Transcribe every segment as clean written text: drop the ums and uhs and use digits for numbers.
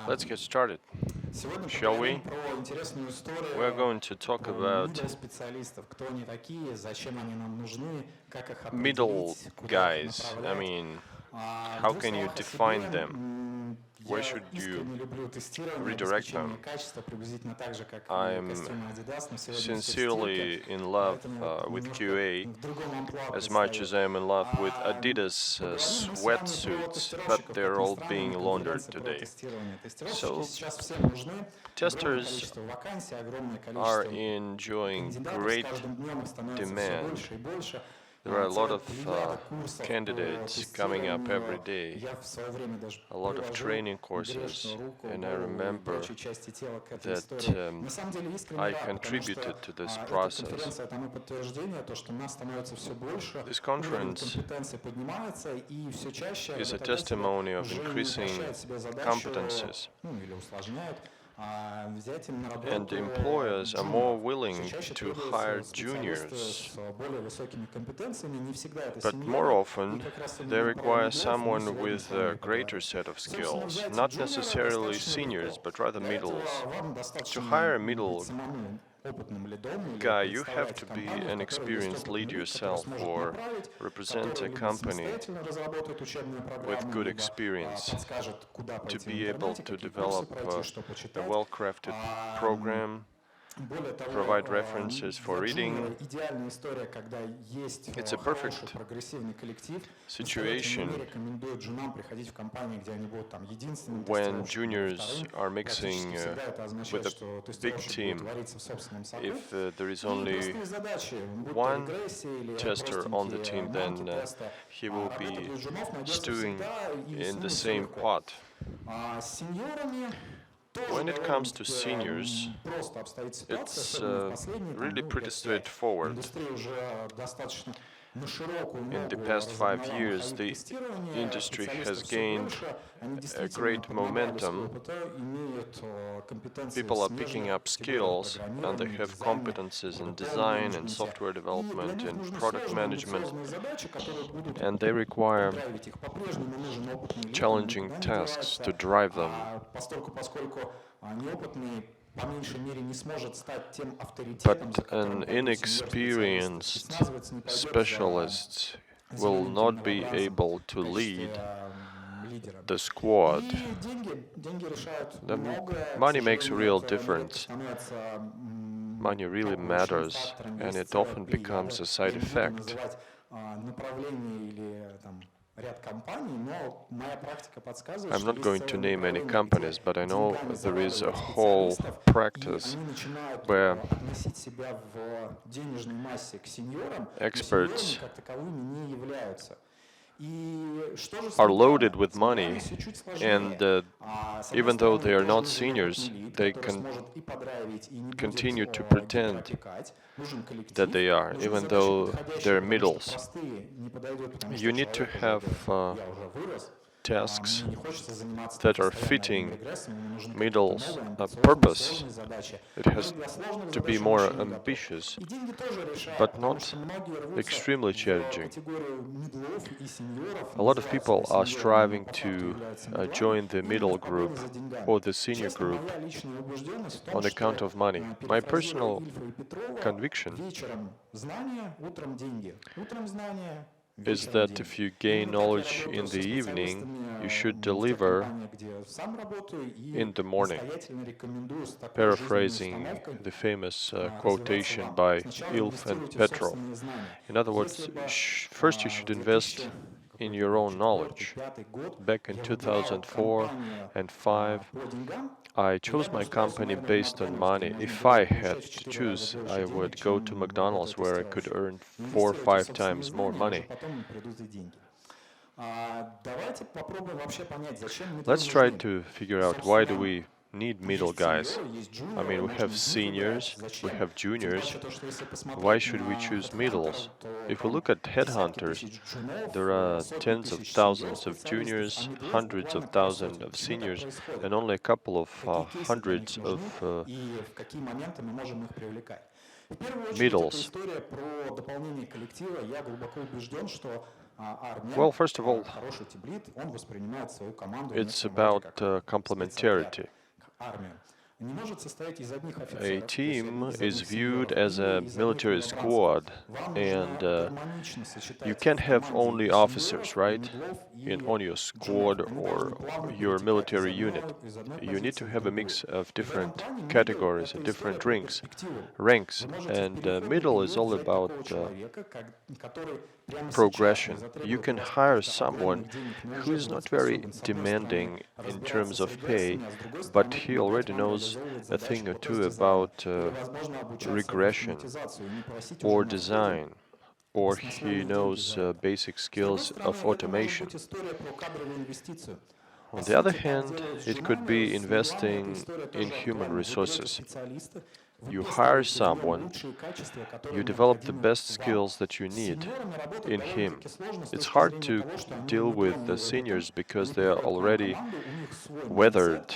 Let's get started, shall we? We're going to talk about middle guys. I mean, how can you define them? Where should you redirect them? I'm sincerely in love with QA as much as I am in love with Adidas sweatsuits, but they're all being laundered today. So, testers are enjoying great demand. There are a lot of candidates coming up every day, a lot of training courses, and I remember that I contributed to this process. This conference is a testimony of increasing competencies. And employers are more willing to hire juniors, but more often they require someone with a greater set of skills, not necessarily seniors, but rather middles. To hire a middle guy, you have to be an experienced lead yourself or represent a company with good experience to be able to develop a well-crafted program, provide references for reading. It's a perfect situation when juniors are mixing with a big team. If there is only one tester on the team, then he will be stewing in the same pot. When it comes to seniors, it's really pretty straightforward. In the past 5 years, the industry has gained a great momentum. People are picking up skills and they have competencies in design and software development and product management, and they require challenging tasks to drive them. But an inexperienced specialist will not be able to lead the squad. The money makes a real difference. Money really matters, and it often becomes a side effect. I'm not going to name any companies, but I know there is a whole practice where experts are loaded with money, and even though they are not seniors, they can continue to pretend that they are, even though they're middles. You need to have tasks that are fitting middle's purpose. It has to be more ambitious, but not extremely challenging. A lot of people are striving to join the middle group or the senior group on account of money. My personal conviction is that if you gain knowledge in the evening, you should deliver in the morning. Paraphrasing the famous quotation by Ilf and Petrov. In other words, first you should invest in your own knowledge. Back in 2004 and 5, I chose my company based on money. If I had to choose, I would go to McDonald's where I could earn 4 or 5 times more money. Let's try to figure out why do we need middle guys. I mean, we have seniors, we have juniors. Why should we choose middles? If we look at headhunters, there are tens of thousands of juniors, hundreds of thousands of seniors, and only a couple of hundreds of middles. Well, first of all, it's about complementarity. A team is viewed as a military squad, and you can't have only officers, right, on your squad or your military unit. You need to have a mix of different categories and different ranks, and middle is all about progression. You can hire someone who is not very demanding in terms of pay, but he already knows a thing or two about regression or design, or he knows basic skills of automation. On the other hand, it could be investing in human resources. You hire someone, you develop the best skills that you need in him. It's hard to deal with the seniors because they are already weathered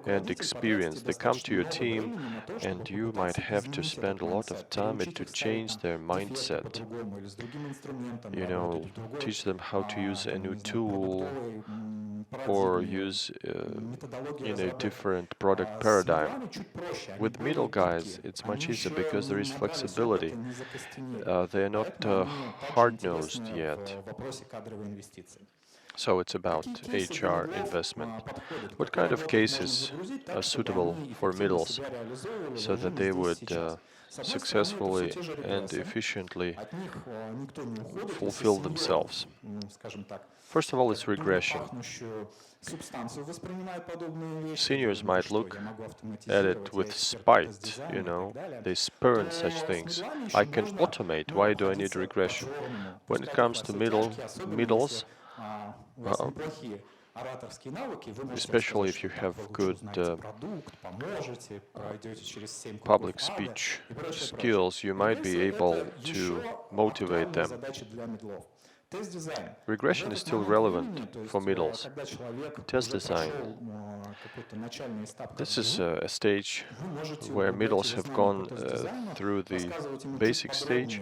and experienced. They come to your team and you might have to spend a lot of time to change their mindset. You know, teach them how to use a new tool or use in a different product paradigm. With middle guys, it's much easier because there is flexibility. They are not hard-nosed yet. So it's about HR investment. What kind of cases are suitable for middles so that they would successfully and efficiently fulfill themselves? First of all, it's regression. Seniors might look at it with spite, you know, they spurn such things. I can automate, why do I need regression? When it comes to middles, especially if you have good public speech skills, you might be able to motivate them. Regression is still relevant for middles. Test design. This is a stage where middles have gone through the basic stage,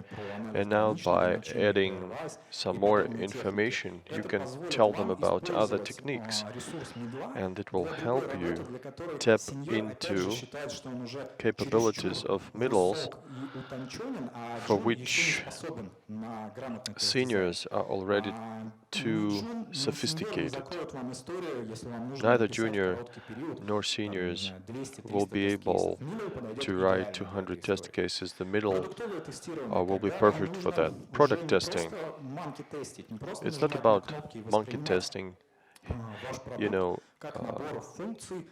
and now by adding some more information, you can tell them about other techniques, and it will help you tap into capabilities of middles for which seniors are already too sophisticated. Neither junior nor seniors will be able to write 200 test cases. The middle will be perfect for that. Product testing. It's not about monkey testing, you know,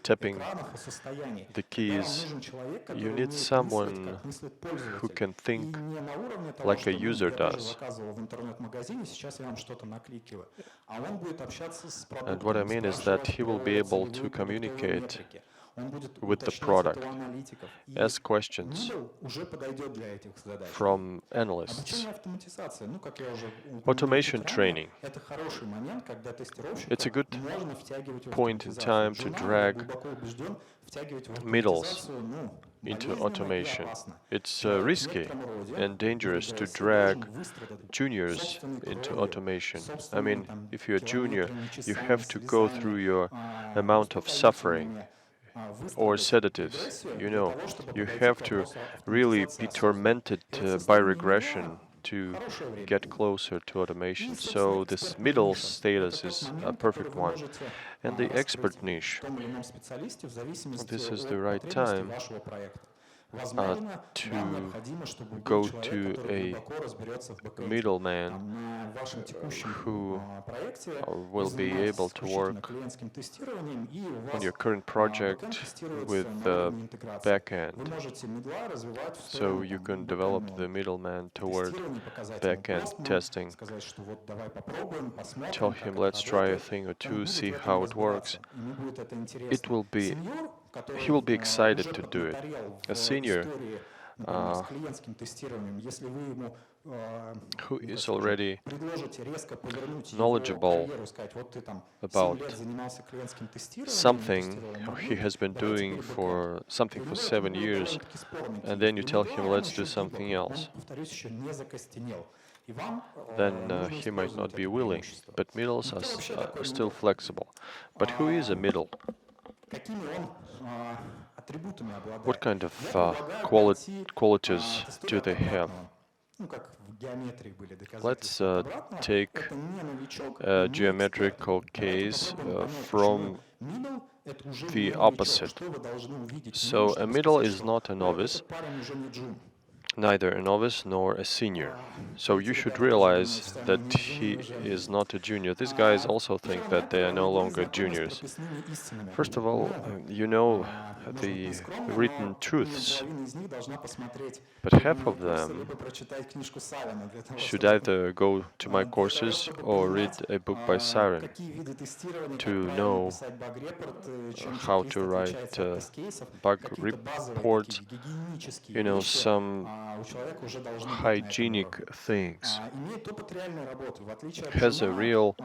tapping the keys. You need someone who can think like a user does. And what I mean is that he will be able to communicate with the product, ask questions from analysts. Automation training. It's a good point in time to drag middles into automation. It's risky and dangerous to drag juniors into automation. I mean, if you're a junior, you have to go through your amount of suffering or sedatives, you know, you have to really be tormented by regression to get closer to automation. So this middle status is a perfect one. And the expert niche. This is the right time to go to a middleman who will be able to work on your current project with the backend. So you can develop the middleman toward backend testing. Tell him, let's try a thing or two, see how it works. He will be excited to do it. A senior who is already knowledgeable about something he has been doing for 7 years, and then you tell him, let's do something else. then he might not be willing. But middles are still flexible. But who is a middle? What kind of qualities do they have? Let's take a geometrical case from the opposite. So a middle is not a novice, neither a novice nor a senior. So you should realize that he is not a junior. These guys also think that they are no longer juniors. First of all, you know the written truths, but half of them should either go to my courses or read a book by Siren to know how to write bug reports, you know, some hygienic things, has a real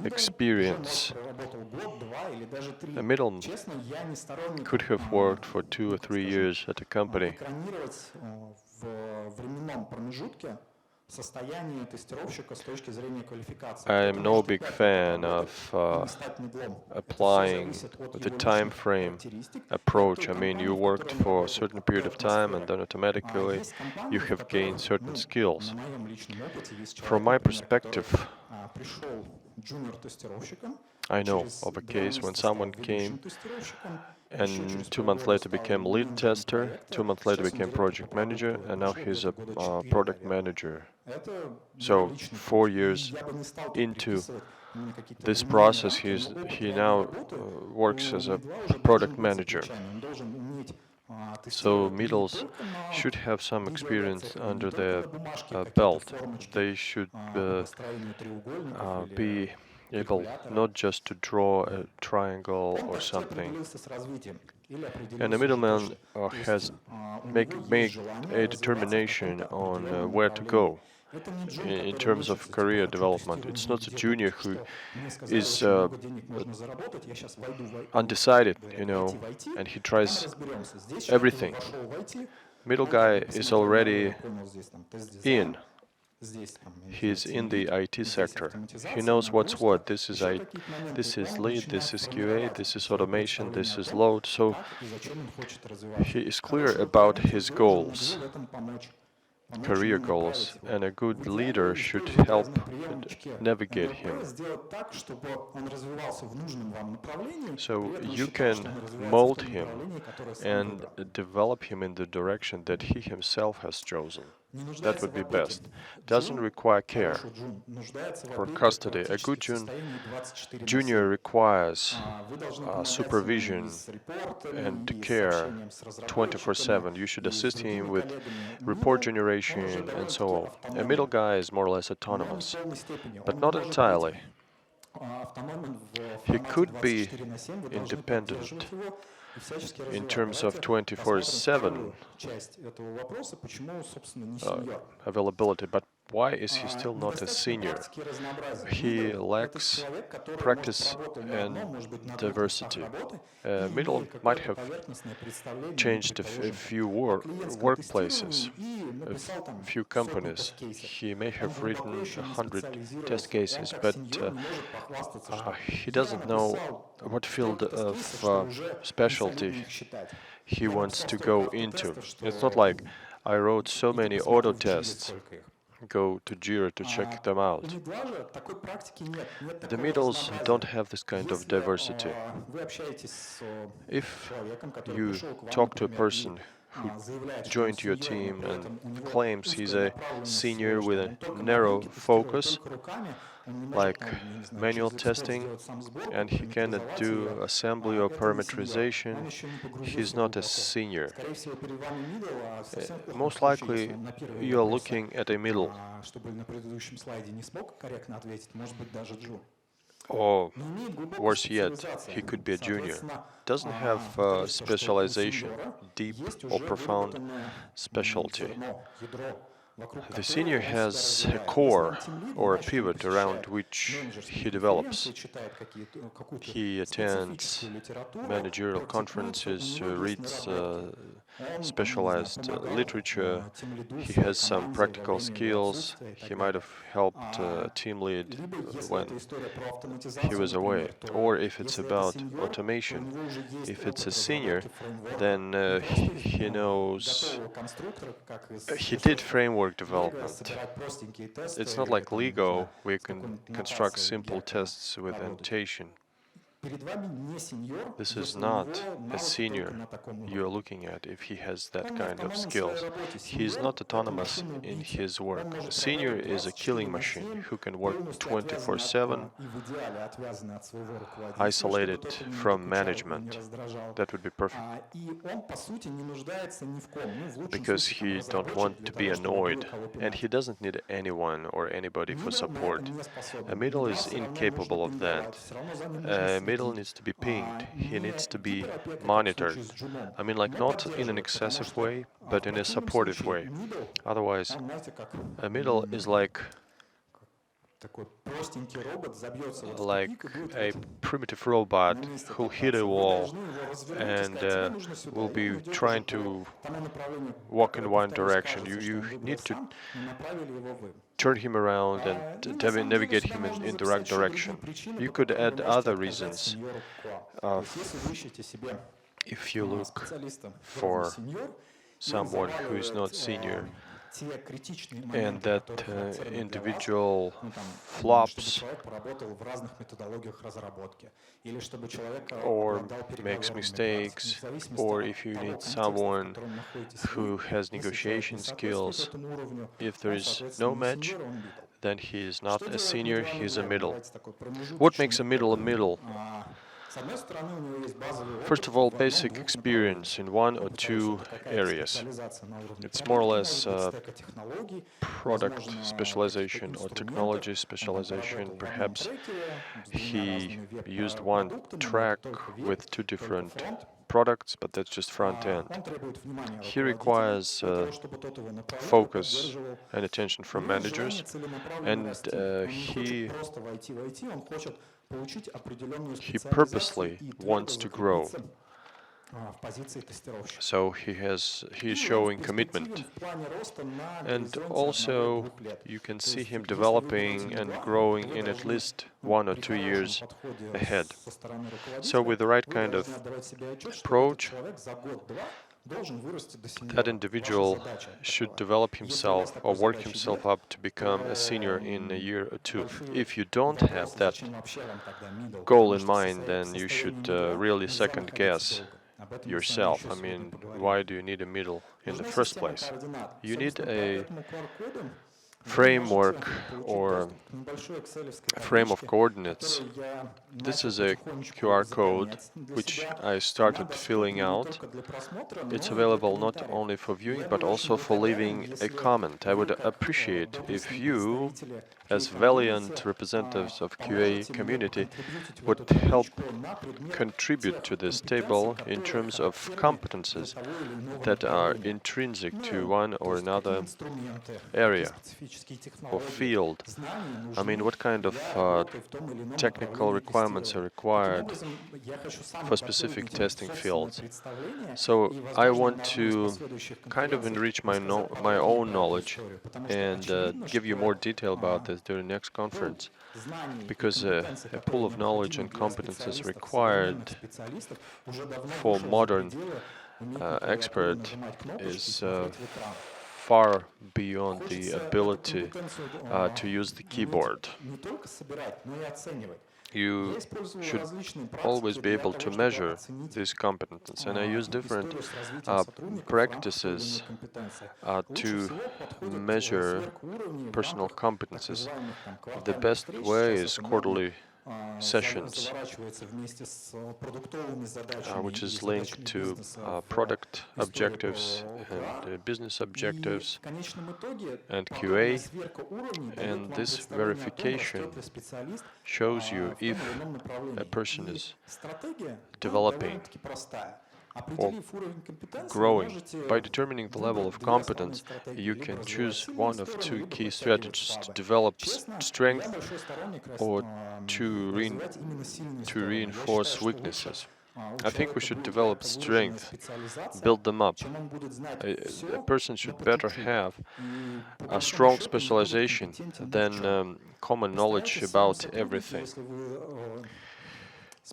experience. A middle could have worked for 2 or 3 years at a company. I am no big fan of applying the time frame approach. I mean, you worked for a certain period of time and then automatically you have gained certain skills. From my perspective, I know of a case when someone came and 2 months later became lead tester, 2 months later became project manager, and now he's a product manager. So 4 years into this process, he now works as a product manager. So middles should have some experience under their belt. They should be able not just to draw a triangle or something. And the middleman has made a determination on where to go in terms of career development. It's not a junior who is undecided, you know, and he tries everything. Middle guy is already in. He's in the IT sector. He knows what's what. This is lead, this is QA, this is automation, this is load. So he is clear about his goals, career goals, and a good leader should help navigate him. So you can mold him and develop him in the direction that he himself has chosen. That would be best. Doesn't require care or custody. A good junior requires supervision and care 24/7. You should assist him with report generation and so on. A middle guy is more or less autonomous, but not entirely. He could be independent in terms of 24/7 availability, but why is he still not a senior? He lacks practice and diversity. Middle might have changed a few workplaces, a few companies. He may have written 100 test cases, but he doesn't know what field of specialty he wants to go into. It's not like I wrote so many auto tests, go to Jira to check them out. The middles don't have this kind of diversity. If you talk to a person who joined your team and claims he's a senior with a narrow focus, like manual testing, and he cannot do assembly or parameterization, he's not a senior. Most likely, you are looking at a middle. Or worse yet, he could be a junior. Doesn't have specialization, deep or profound specialty. The senior has a core or a pivot around which he develops. He attends managerial conferences, reads specialized literature. He has some practical skills. He might have helped a team lead when he was away. Or if it's about automation, if it's a senior, then he knows. He did framework development. It's not like Lego, where you can construct simple tests with annotation. This is not a senior you're looking at if he has that kind of skills. He is not autonomous in his work. A senior is a killing machine who can work 24/7, isolated from management. That would be perfect. Because he don't want to be annoyed, and he doesn't need anyone or anybody for support. A middle is incapable of that. A middle needs to be pinged. He needs to be monitored. I mean, like not in an excessive way, but in a supportive way. Otherwise, a middle is like a primitive robot who'll hit a wall and will be trying to walk in one direction. You need to turn him around and navigate him in the right direction. You could add other reasons. If you look for someone who is not senior, and that individual flops or makes mistakes, or if you need someone who has negotiation skills, if there is no match, then he is not a senior, he is a middle. What makes a middle a middle? First of all, basic experience in one or two areas. It's more or less product specialization or technology specialization. Perhaps he used one track with two different products, but that's just front end. He requires focus and attention from managers, and he purposely wants to grow. So he is showing commitment. And also you can see him developing and growing in at least 1 or 2 years ahead. So with the right kind of approach, that individual should develop himself or work himself up to become a senior in a year or two. If you don't have that goal in mind, then you should really second guess yourself. I mean, why do you need a middle in the first place? You need a framework or a frame of coordinates. This is a QR code which I started filling out. It's available not only for viewing but also for leaving a comment. I would appreciate if you, as valiant representatives of QA community, would help contribute to this table in terms of competences that are intrinsic to one or another area or field. I mean, what kind of technical requirements are required for specific testing fields? So I want to kind of enrich my own knowledge and give you more detail about this during the next conference, because a pool of knowledge and competences required for modern expert is far beyond the ability to use the keyboard. You should always be able to measure these competences, and I use different practices to measure personal competences. The best way is quarterly sessions, which is linked to product objectives and business objectives and QA, and this verification shows you if a person is developing or growing. By determining the level of competence, you can choose one of two key strategies to develop strength or to reinforce weaknesses. I think we should develop strength, build them up. A person should better have a strong specialization than common knowledge about everything.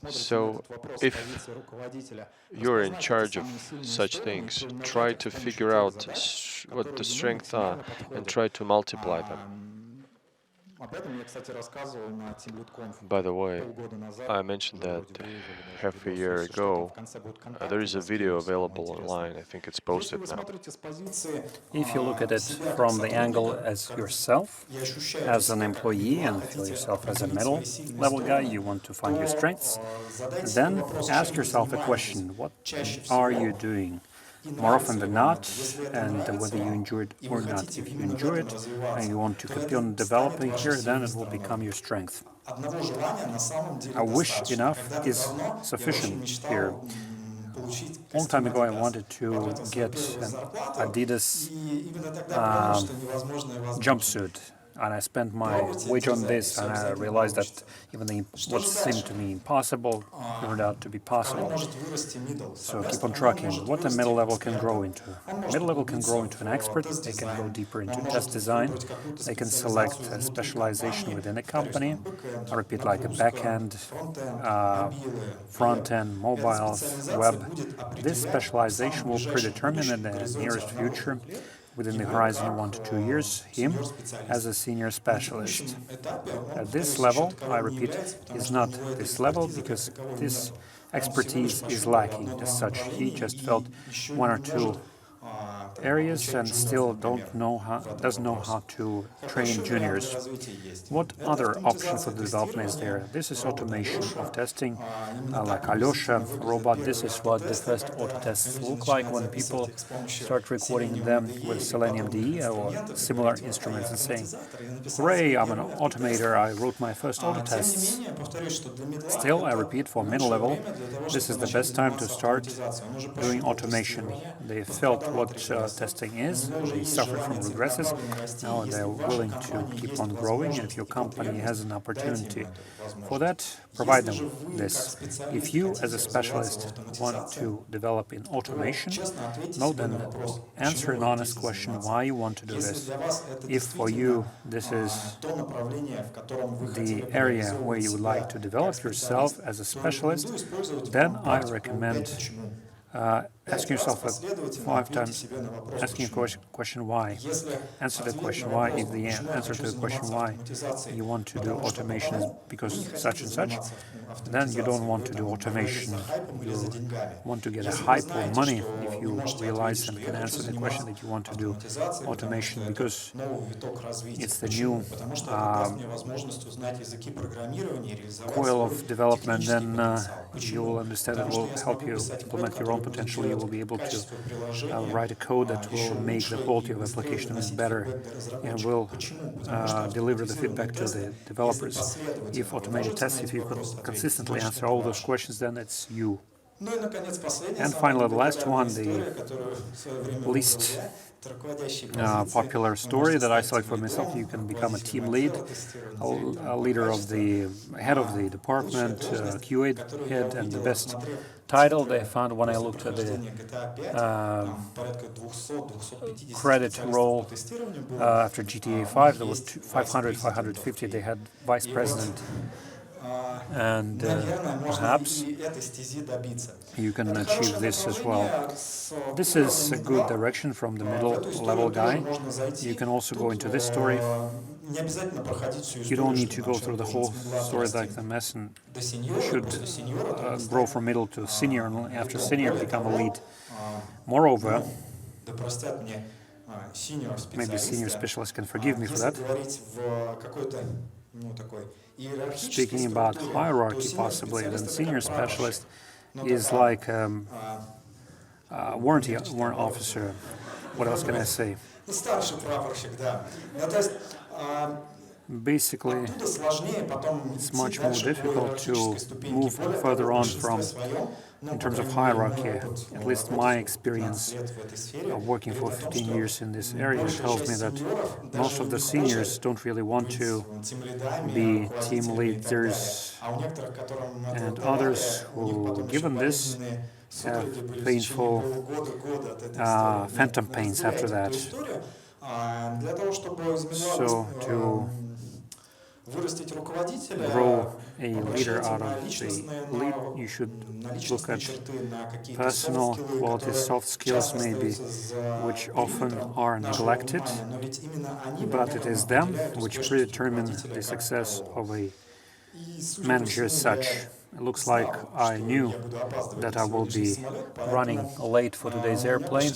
So, if you're in charge of such things, try to figure out what the strengths are and try to multiply them. By the way, I mentioned that half a year ago. There is a video available online. I think it's posted now. If you look at it from the angle as yourself, as an employee, and feel yourself as a middle level guy, you want to find your strengths, then ask yourself a question: what are you doing? More often than not, and whether you enjoy it or not. If you enjoy it and you want to keep on developing here, then it will become your strength. A wish enough is sufficient here. A long time ago I wanted to get an Adidas jumpsuit, and I spent my wage on this, and I realized that even what seemed to me impossible turned out to be possible. So keep on trucking. What a middle level can grow into. Middle level can grow into an expert. They can go deeper into test design. They can select a specialization within a company. I repeat, like a back-end, front-end, mobiles, web. This specialization will predetermine in the nearest future, within the horizon of 1 to 2 years, him as a senior specialist. At this level, I repeat, is not this level because this expertise is lacking. As such, he just felt 1 or 2 areas and still doesn't know how to train juniors. What other option for the development is there? This is automation of testing, like Alyosha robot. This is what the first auto tests look like when people start recording them with Selenium DE or similar instruments and saying, "Hooray, I'm an automator, I wrote my first auto tests." Still, I repeat, for middle level, this is the best time to start doing automation. They felt what testing is, they suffered from regresses, now they're willing to keep on growing, and if your company has an opportunity for that, provide them this. If you, as a specialist, want to develop in automation, no, then answer an honest question why you want to do this. If for you this is the area where you would like to develop yourself as a specialist, then I recommend asking yourself 5 times, asking a question why. Answer the question why. If the answer to the question why you want to do automation is because such and such, then you don't want to do automation. You want to get a hype or money if you realize and can answer the question that you want to do automation because it's the new coil of development, then you will understand it will help you implement your own potential. You will be able to write a code that will make the quality of application better and will deliver the feedback to the developers. If automated tests, if you could consistently answer all those questions, then it's you. And finally, the last one, the least popular story that I select for myself: you can become a team lead, a leader of the head of the department, QA head, and the best title they found when I looked at the credit roll after GTA 5, there was 500, 550, they had vice president. And perhaps you can achieve this as well. This is a good direction from the middle level guy. You can also go into this story. You don't need to go through the whole story like the mess, and should grow from middle to senior, and after senior become a lead. Moreover, maybe senior specialist can forgive me for that. Speaking about hierarchy, possibly, then senior specialist is like warrant officer. What else can I say? Basically, it's much more difficult to move further on from, in terms of hierarchy. At least my experience of working for 15 years in this area tells me that most of the seniors don't really want to be team leaders, and others who, given this, have painful phantom pains after that. So to grow a leader out of the lead, you should look at personal qualities, soft skills maybe, which often are neglected, but it is them which predetermine the success of a manager as such. It looks like I knew that I will be running late for today's airplane.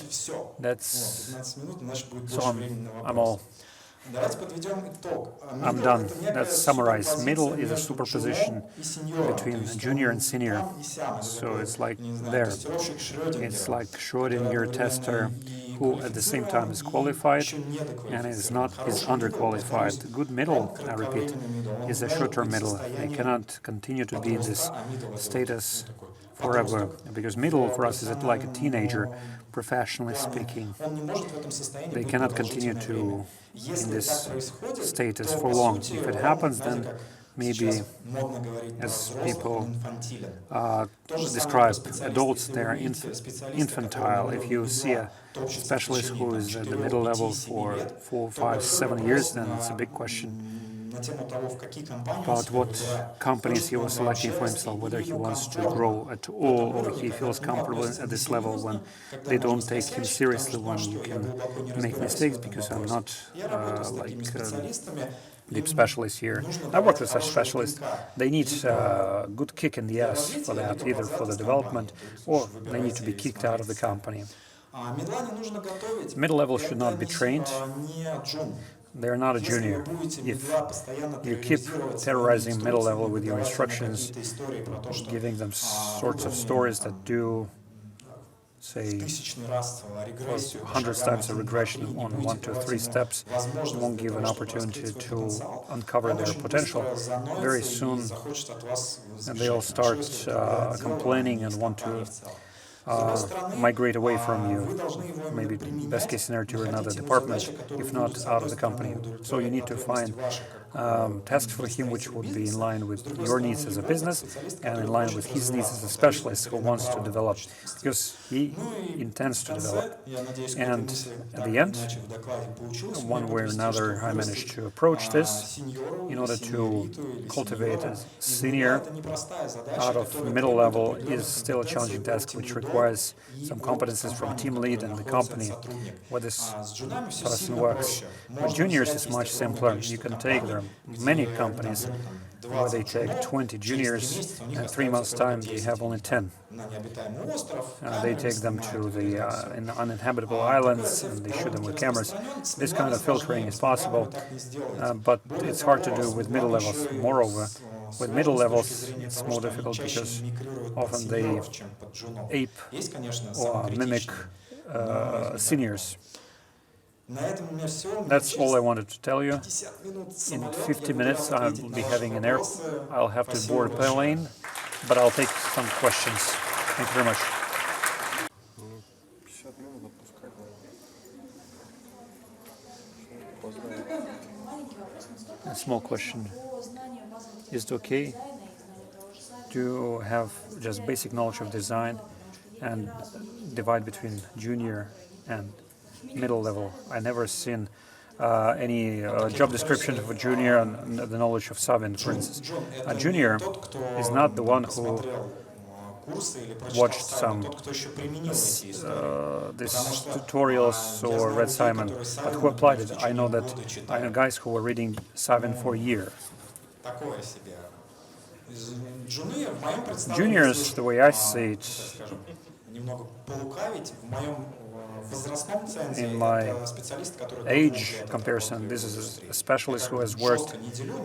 I'm done. Let's summarize. Middle is a superposition between junior and senior. So it's like there. It's like Schrödinger tester who at the same time is qualified and is underqualified. The good middle, I repeat, is a short-term middle. They cannot continue to be in this status forever, because middle for us is like a teenager, professionally speaking. They cannot continue to in this status for long. If it happens, then maybe, as people describe adults, they are infantile. If you see a specialist who is at the middle level for 4, 5, 7 years, then it's a big question about what companies he was selecting for himself, whether he wants to grow at all or he feels comfortable at this level when they don't take him seriously, when you can make mistakes, because I'm not deep specialist here. I work with such specialists. They need a good kick in the ass for that, either for the development or they need to be kicked out of the company. Middle level should not be trained. They're not a junior. If you keep terrorizing middle level with your instructions, giving them sorts of stories that do, say, 100 times a regression on 1, 2, 3 steps, you won't give an opportunity to uncover their potential. Very soon, and they'll start complaining and want to migrate away from you, maybe best case scenario to another department, if not out of the company. So you need to find tasks for him which would be in line with your needs as a business and in line with his needs as a specialist who wants to develop, because he intends to develop. And at the end, one way or another, I managed to approach this in order to cultivate a senior out of middle level is still a challenging task which requires some competences from team lead and the company where this person works. With juniors, it's much simpler. You can take, there are many companies where they take 20 juniors and in 3 months' time they have only 10. They take them to the uninhabitable islands and they shoot them with cameras. This kind of filtering is possible, but it's hard to do with middle levels. Moreover, with middle levels it's more difficult because often they ape or mimic seniors. That's all I wanted to tell you. In 50 minutes I'll be having I'll have to board a plane, but I'll take some questions. Thank you very much. A small question. Is it okay to have just basic knowledge of design and divide between junior and middle level? I never seen any job description of a junior and the knowledge of Savin, for instance. A junior is not the one who watched some these tutorials or read Simon, but who applied it. I know that I know guys who were reading Savin for a year. Juniors, the way I see it, in my age comparison, this is a specialist who has worked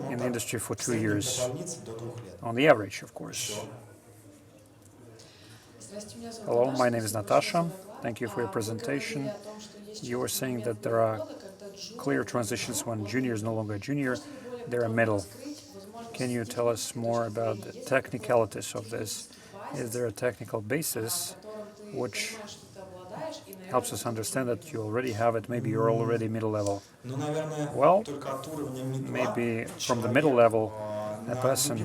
in the industry for 2 years, on the average, of course. Hello, my name is Natasha. Thank you for your presentation. You were saying that there are clear transitions when junior is no longer a junior. they're a middle. Can you tell us more about the technicalities of this? Is there a technical basis which helps us understand that you already have it, maybe you're already middle level? Well, maybe from the middle level, a person,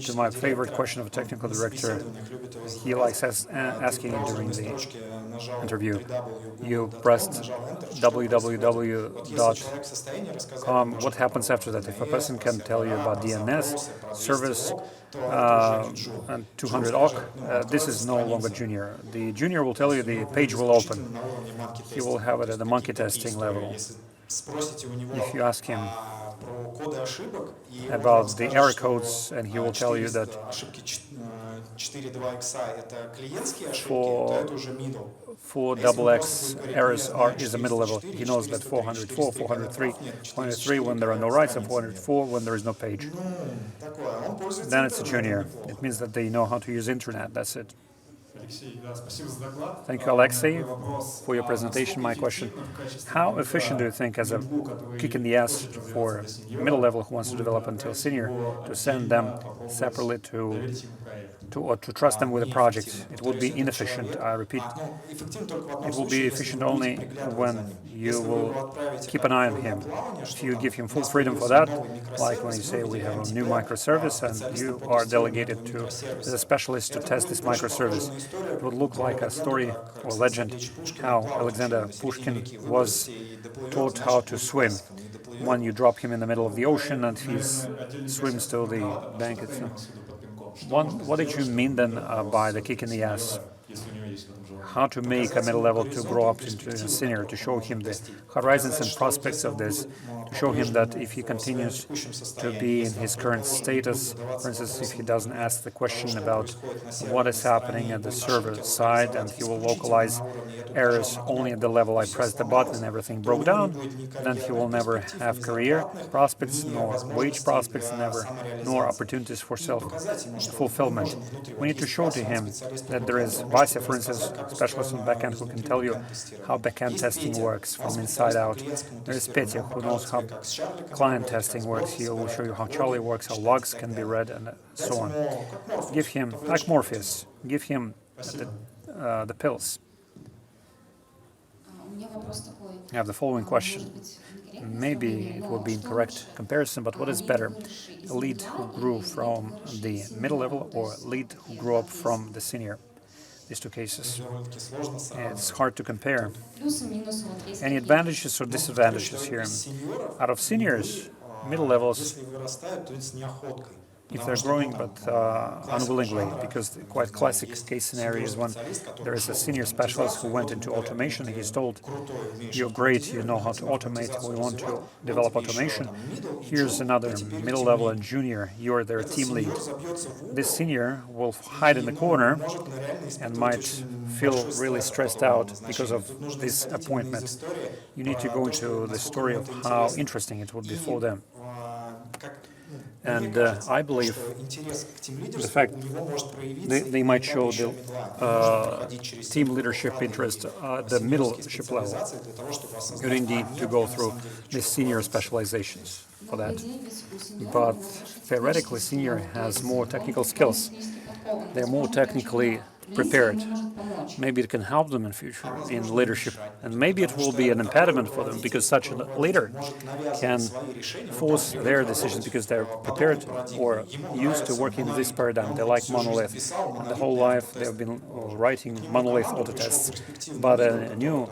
to my favorite question of a technical director, he likes asking it during the interview. You pressed www.com. What happens after that? If a person can tell you about DNS, service, and 200 awk, this is no longer junior. The junior will tell you the page will open. He will have it at the monkey testing level. If you ask him about the error codes, and he will tell you that for double X errors is a middle level. He knows that 404, 403, 403 when there are no writes, and 404 when there is no page. Then it's a junior. It means that they know how to use internet. That's it. Thank you, Aleksey, for your presentation. My question: how efficient do you think, as a kick in the ass for middle level who wants to develop until senior, to send them separately or to trust them with a project? It would be inefficient. I repeat, it will be efficient only when you will keep an eye on him. If you give him full freedom for that, like when you say we have a new microservice and you are delegated to as a specialist to test this microservice, it would look like a story or legend how Alexander Pushkin was taught how to swim. When you drop him in the middle of the ocean and he swims to the bank. What did you mean then by the kick in the ass? How to make a middle level to grow up into a senior, to show him the horizons and prospects of this, to show him that if he continues to be in his current status, for instance, if he doesn't ask the question about what is happening at the server side and he will localize errors only at the level I pressed the button and everything broke down, then he will never have career prospects, nor wage prospects, nor opportunities for self-fulfillment. We need to show to him that there is Vasya, for instance, specialist on backend, who can tell you how backend testing works from inside out. There is Petya, who knows how client testing works. He will show you how Charlie works, how logs can be read, and so on. Give him, like Morpheus, give him the pills. I have the following question. Maybe it will be incorrect comparison, but what is better? A lead who grew from the middle level or a lead who grew up from the senior? These two cases. It's hard to compare. Any advantages or disadvantages here? Out of seniors, middle levels, if they're growing, but unwillingly, because the quite classic case scenario is when there is a senior specialist who went into automation and he's told, you're great, you know how to automate, we want to develop automation. Here's another middle level and junior, you're their team lead. This senior will hide in the corner and might feel really stressed out because of this appointment. You need to go into the story of how interesting it would be for them. And I believe the fact they might show the team leadership interest at the middleship level. You don't need to go through the senior specializations for that. But theoretically, senior has more technical skills. They're more technically prepared. Maybe it can help them in future in leadership, and maybe it will be an impediment for them because such a leader can force their decisions because they're prepared or used to working in this paradigm. They like monolith, and the whole life they've been writing monolith autotests. But a new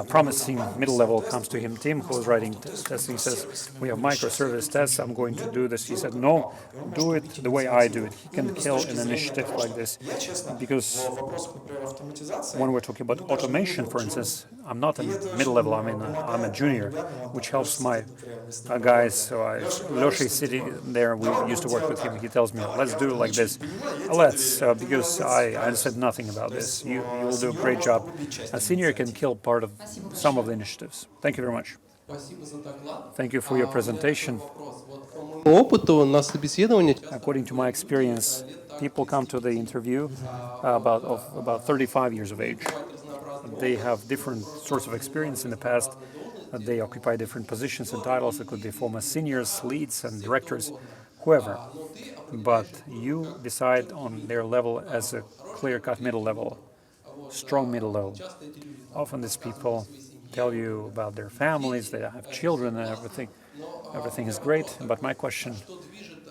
promising middle level comes to him, Tim, who is writing testing, says, we have microservice tests, I'm going to do this. He said, no, do it the way I do it. He can kill an initiative like this. Because when we're talking about automation, for instance, I'm not a middle level, I'm a junior, which helps my guys. So Losha is sitting there, we used to work with him, he tells me, let's do it like this. Let's, because I understand nothing about this. You will do a great job. A senior can kill part of some of the initiatives. Thank you very much. Thank you for your presentation. According to my experience, people come to the interview about 35 years of age. They have different sorts of experience in the past. They occupy different positions and titles. It could be former seniors, leads, and directors, whoever. But you decide on their level as a clear-cut middle level, strong middle level. Often these people tell you about their families, they have children and everything. Everything is great, but my question,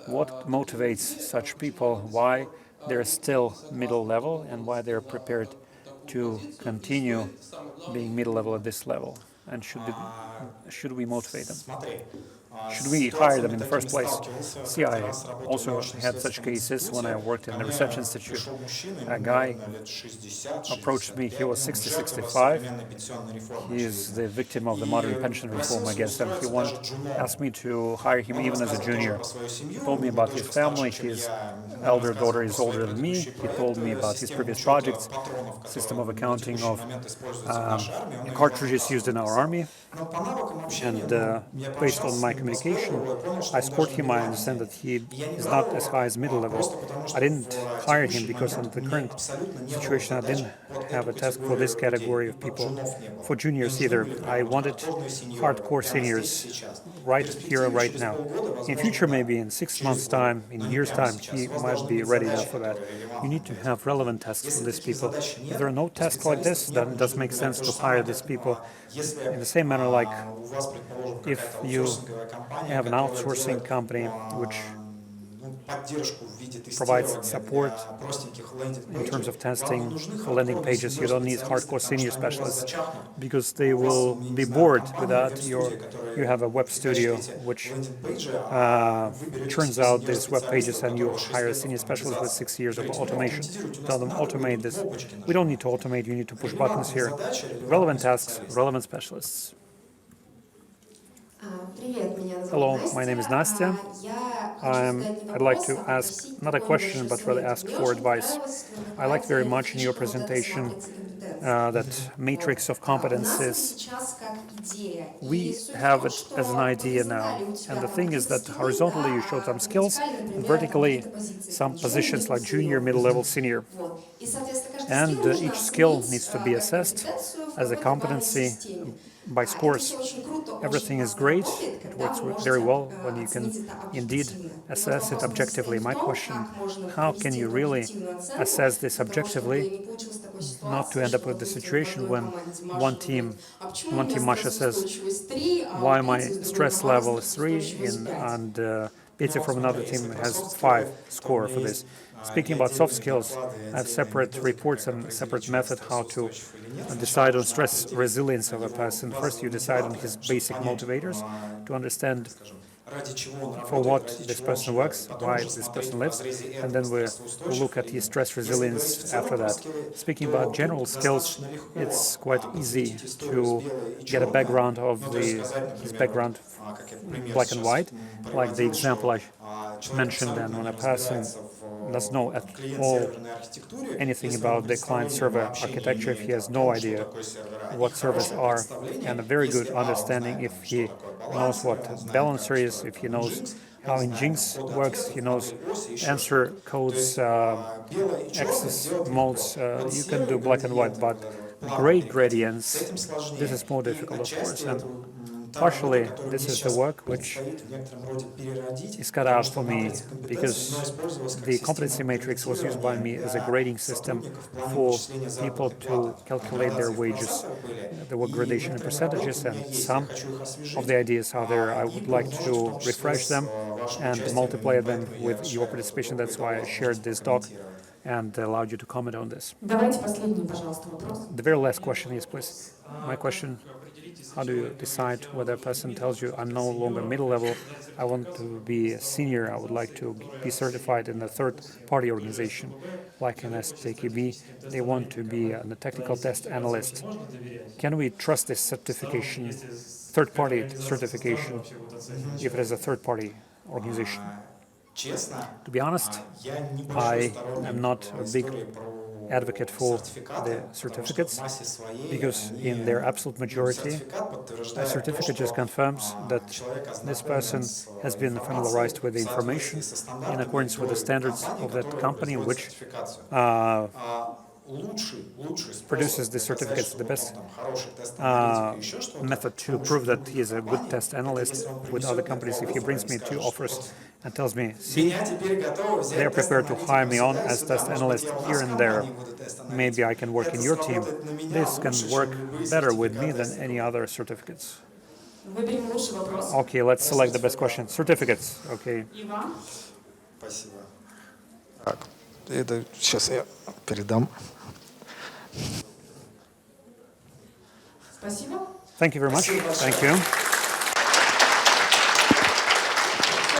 what motivates such people? Why they're still middle level and why they're prepared to continue being middle level at this level? And should we motivate them? Should we hire them in the first place? See, I also had such cases when I worked in the Research Institute. A guy approached me, he was 60, 65. He is the victim of the modern pension reform, I guess, and he asked me to hire him even as a junior. He told me about his family, his elder daughter is older than me. He told me about his previous projects, system of accounting of cartridges used in our army. And based on my communication, I scored him. I understand that he is not as high as middle level. I didn't hire him because in the current situation I didn't have a task for this category of people, for juniors either. I wanted hardcore seniors right here, right now. In future, maybe in 6 months' time, in a year's time, he might be ready enough for that. You need to have relevant tasks for these people. If there are no tasks like this, then it does make sense to hire these people in the same manner like if you have an outsourcing company which provides support in terms of testing for landing pages. You don't need hardcore senior specialists because they will be bored with that. You have a web studio which churns out these web pages, and you hire a senior specialist with 6 years of automation. Tell them, automate this. We don't need to automate, you need to push buttons here. Relevant tasks, relevant specialists. Hello, my name is Nastya. I'd like to ask, not a question, but rather ask for advice. I liked very much in your presentation that matrix of competencies. We have it as an idea now, and the thing is that horizontally you showed some skills, and vertically some positions like junior, middle level, senior. And each skill needs to be assessed as a competency by scores. Everything is great, it works very well when you can indeed assess it objectively. My question, how can you really assess this objectively, not to end up with the situation when one team Masha says, why my stress level is 3 and Petya from another team has 5 score for this. Speaking about soft skills, I have separate reports and separate method how to decide on stress resilience of a person. First, you decide on his basic motivators to understand for what this person works, why this person lives, and then we look at his stress resilience after that. Speaking about general skills, it's quite easy to get a background of his background black and white, like the example I mentioned. And when a person doesn't know at all anything about the client-server architecture, if he has no idea what servers are, and a very good understanding if he knows what balancer is, if he knows how Nginx works, he knows answer codes, access modes, you can do black and white, but gray gradients, this is more difficult, of course. And partially, this is the work which is cut out for me, because the competency matrix was used by me as a grading system for people to calculate their wages. There were gradation in percentages, and some of the ideas are there. I would like to refresh them and multiply them with your participation. That's why I shared this doc and allowed you to comment on this. The very last question is, please. My question: how do you decide whether a person tells you, I'm no longer middle level, I want to be a senior, I would like to be certified in a third-party organization, like in STKB, they want to be a technical test analyst. Can we trust this certification, third-party certification, if it is a third-party organization? To be honest, I am not a big advocate for the certificates, because in their absolute majority, a certificate just confirms that this person has been familiarized with the information in accordance with the standards of that company, which produces the certificates, the best method to prove that he is a good test analyst with other companies. If he brings me 2 offers and tells me, see, they are prepared to hire me on as test analyst here and there, maybe I can work in your team, this can work better with me than any other certificates. Okay, let's select the best question. Certificates, okay. Так, это сейчас я передам. Thank you very much. Thank you.